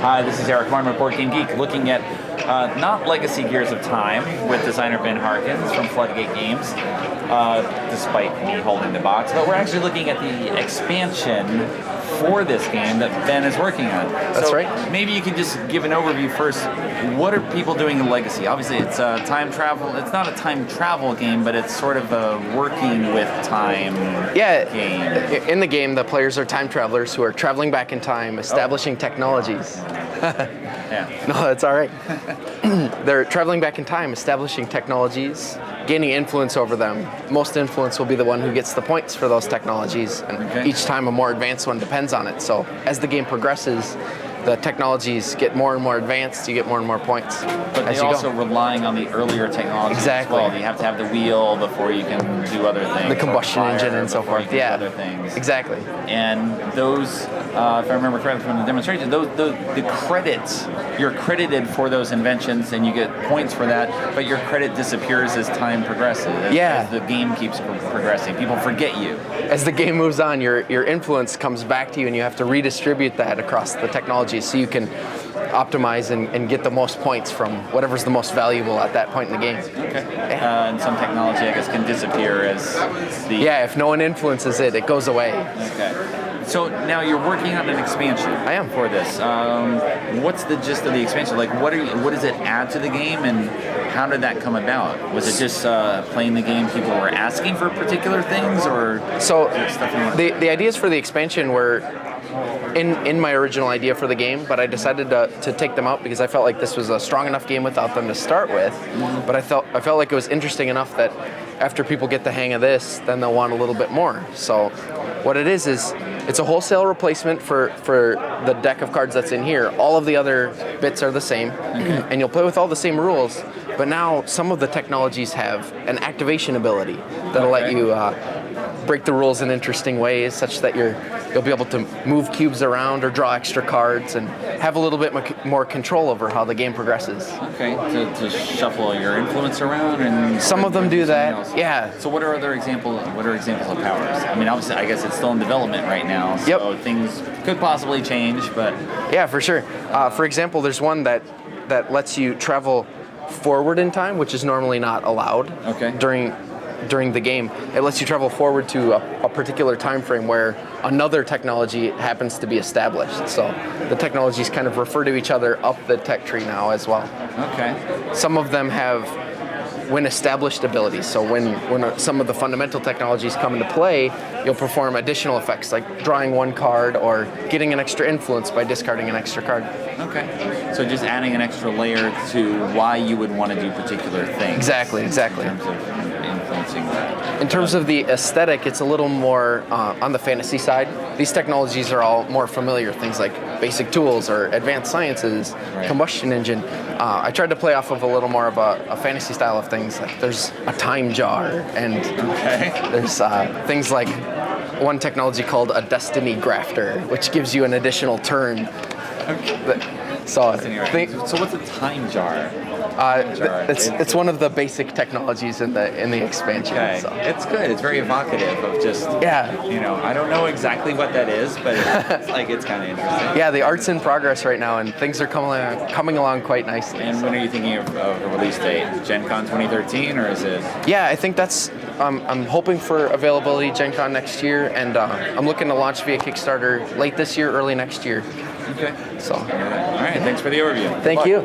Hi, this is Eric Martin with Board Game Geek, looking at not Legacy Gears of Time with designer Ben Harkins from Floodgate Games, despite me holding the box, but we're actually looking at the expansion for this game that Ben is working on. That's right. Maybe you could just give an overview first. What are people doing in Legacy? Obviously, it's a time travel. It's not a time travel game, but it's sort of a working with time game. In the game, the players are time travelers who are traveling back in time, establishing technologies. Yeah. No, that's all right. They're traveling back in time, establishing technologies, gaining influence over them. Most influence will be the one who gets the points for those technologies, and each time a more advanced one depends on it. So as the game progresses, the technologies get more and more advanced, you get more and more points. But they're also relying on the earlier technology as well. You have to have the wheel before you can do other things. The combustion engine and so forth. Yeah. Other things. Exactly. And those, if I remember correctly from the demonstration, the credits, you're credited for those inventions and you get points for that, but your credit disappears as time progresses. As the game keeps progressing. People forget you. As the game moves on, your influence comes back to you and you have to redistribute that across the technology so you can optimize and get the most points from whatever's the most valuable at that point in the game. Okay. And some technology, I guess, can disappear as the... Yeah, if no one influences it, it goes away. Okay. So now you're working on an expansion. I am. For this. What's the gist of the expansion? Like, what does it add to the game, and how did that come about? Was it just playing the game, people were asking for particular things, or so the ideas for the expansion were in my original idea for the game, but I decided to take them out because I felt like this was a strong enough game without them to start with. But I felt like it was interesting enough that after people get the hang of this, then they'll want a little bit more. So what it is it's a wholesale replacement for the deck of cards that's in here. All of the other bits are the same, and you'll play with all the same rules, but now some of the technologies have an activation ability that'll let you break the rules in interesting ways, such that you'll be able to move cubes around or draw extra cards and have a little bit more control over how the game progresses. Okay, to shuffle your influence around, and some of them do that. Yeah. So what are other examples? What are examples of powers? I mean, obviously, I guess it's still in development right now, so things could possibly change. But yeah, for sure. For example, there's one that lets you travel forward in time, which is normally not allowed. During the game. It lets you travel forward to a particular time frame where another technology happens to be established. So the technologies kind of refer to each other up the tech tree now as well. Okay. Some of them have when established abilities. So when some of the fundamental technologies come into play, you'll perform additional effects like drawing one card or getting an extra influence by discarding an extra card. Okay. So just adding an extra layer to why you would want to do particular things. Exactly. In terms of influencing that. In terms of the aesthetic, it's a little more on the fantasy side. These technologies are all more familiar, things like basic tools or advanced sciences, combustion engine. I tried to play off of a little more of a fantasy style of things. Like there's a time jar, and there's things like one technology called a destiny grafter, which gives you an additional turn. So what's a time jar? It's one of the basic technologies in the expansion. Okay. So. It's good. It's very evocative of just I don't know exactly what that is, but it's kind of interesting. Yeah, the art's in progress right now, and things are coming along quite nicely. And when are you thinking of the release date? Gen.CON 2013, or is it? Yeah, I think that's. I'm hoping for availability Gen.CON next year, and I'm looking to launch via Kickstarter late this year, early next year. Okay. So. All right. Thanks for the overview. Thank you.